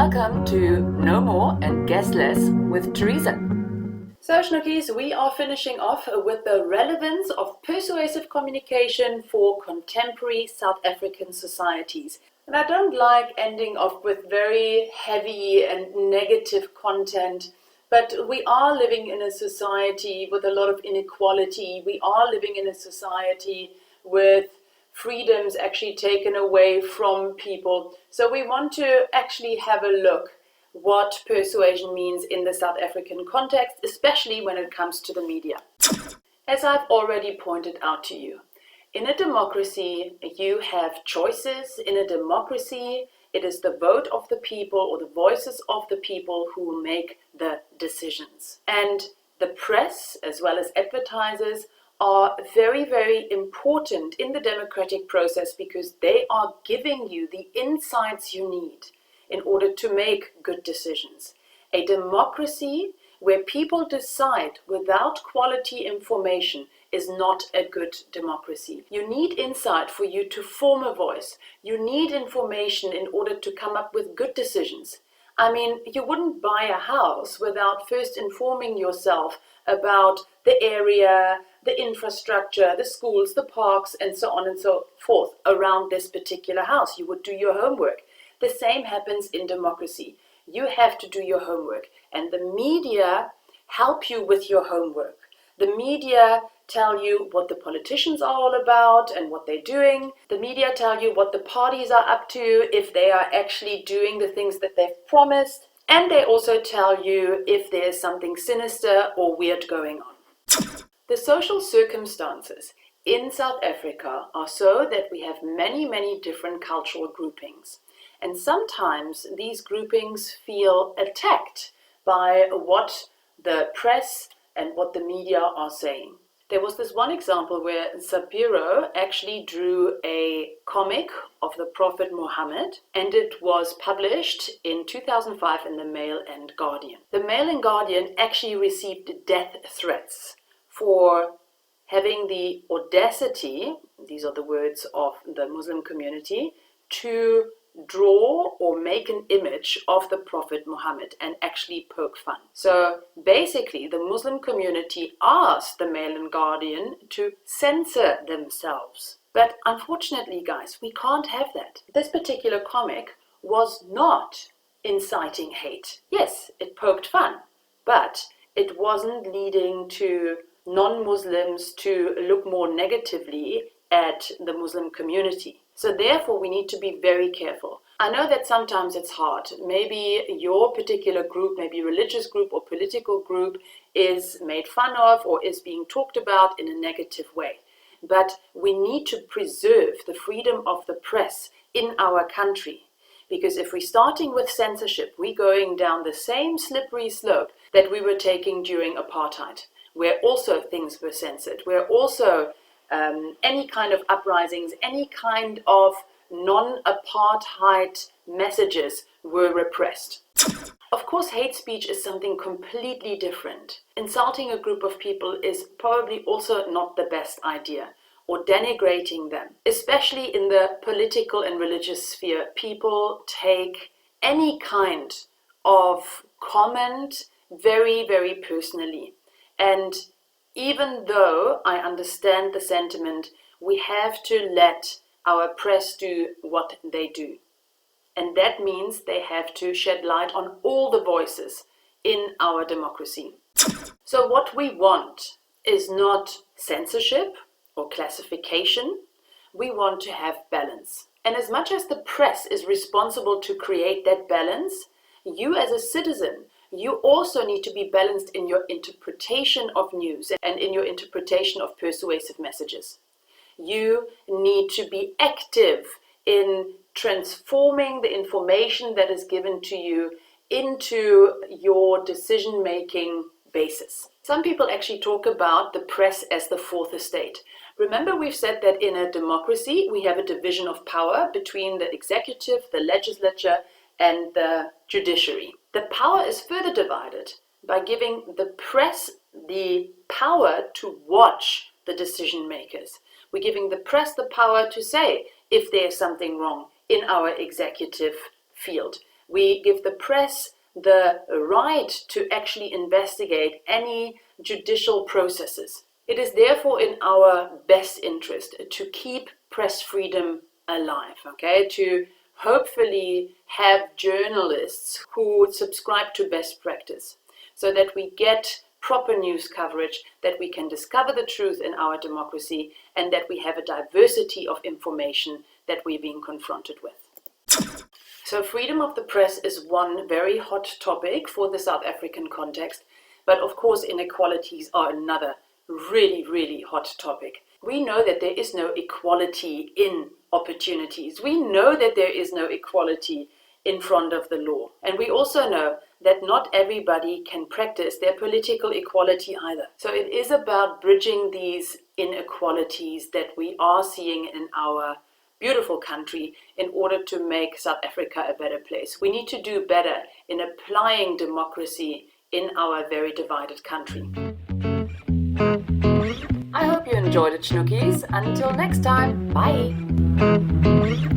Welcome to No More and Guess Less with Teresa. So Schnookies, we are finishing off with the relevance of persuasive communication for contemporary South African societies. And I don't like ending off with very heavy and negative content, but we are living in a society with a lot of inequality. We are living in a society with freedoms actually taken away from people. So we want to actually have a look what persuasion means in the South African context, especially when it comes to the media. As I've already pointed out to you, in a democracy, you have choices. In a democracy, it is the vote of the people or the voices of the people who make the decisions. And the press, as well as advertisers, are very, very important in the democratic process because they are giving you the insights you need in order to make good decisions. A democracy where people decide without quality information is not a good democracy. You need insight for you to form a voice. You need information in order to come up with good decisions. I mean, you wouldn't buy a house without first informing yourself about the area, the infrastructure, the schools, the parks, and so on and so forth around this particular house. You would do your homework. The same happens in democracy. You have to do your homework, and the media help you with your homework. The media tell you what the politicians are all about and what they're doing. The media tell you what the parties are up to, if they are actually doing the things that they've promised. And they also tell you if there's something sinister or weird going on. The social circumstances in South Africa are so that we have many, many different cultural groupings. And sometimes these groupings feel attacked by what the press and what the media are saying. There was this one example where Sapiro actually drew a comic of the Prophet Muhammad, and it was published in 2005 in the Mail and Guardian. The Mail and Guardian actually received death threats for having the audacity, these are the words of the Muslim community, to draw or make an image of the Prophet Muhammad and actually poke fun. So basically the Muslim community asked the Mail and Guardian to censor themselves. But unfortunately, guys, we can't have that. This particular comic was not inciting hate. Yes, it poked fun, but it wasn't leading to non-Muslims to look more negatively at the Muslim community. So therefore, we need to be very careful. I know that sometimes it's hard. Maybe your particular group, maybe religious group or political group is made fun of or is being talked about in a negative way. But we need to preserve the freedom of the press in our country. Because if we're starting with censorship, we're going down the same slippery slope that we were taking during apartheid, where also things were censored, where also any kind of uprisings, any kind of non-apartheid messages were repressed. Of course, hate speech is something completely different. Insulting a group of people is probably also not the best idea, or denigrating them. Especially in the political and religious sphere, people take any kind of comment very, very personally. And even though I understand the sentiment, we have to let our press do what they do. And that means they have to shed light on all the voices in our democracy. So what we want is not censorship or classification. We want to have balance. And as much as the press is responsible to create that balance, you as a citizen, you also need to be balanced in your interpretation of news and in your interpretation of persuasive messages. You need to be active in transforming the information that is given to you into your decision-making basis. Some people actually talk about the press as the fourth estate. Remember, we've said that in a democracy, we have a division of power between the executive, the legislature, and the judiciary. The power is further divided by giving the press the power to watch the decision makers. We're giving the press the power to say if there's something wrong in our executive field. We give the press the right to actually investigate any judicial processes. It is therefore in our best interest to keep press freedom alive, okay? To hopefully have journalists who subscribe to best practice so that we get proper news coverage, that we can discover the truth in our democracy, and that we have a diversity of information that we're being confronted with. So freedom of the press is one very hot topic for the South African context, but of course inequalities are another really, really hot topic. We know that there is no equality in opportunities. We know that there is no equality in front of the law. And we also know that not everybody can practice their political equality either. So it is about bridging these inequalities that we are seeing in our beautiful country in order to make South Africa a better place. We need to do better in applying democracy in our very divided country. I hope you enjoyed it, Schnookies. Until next time, bye!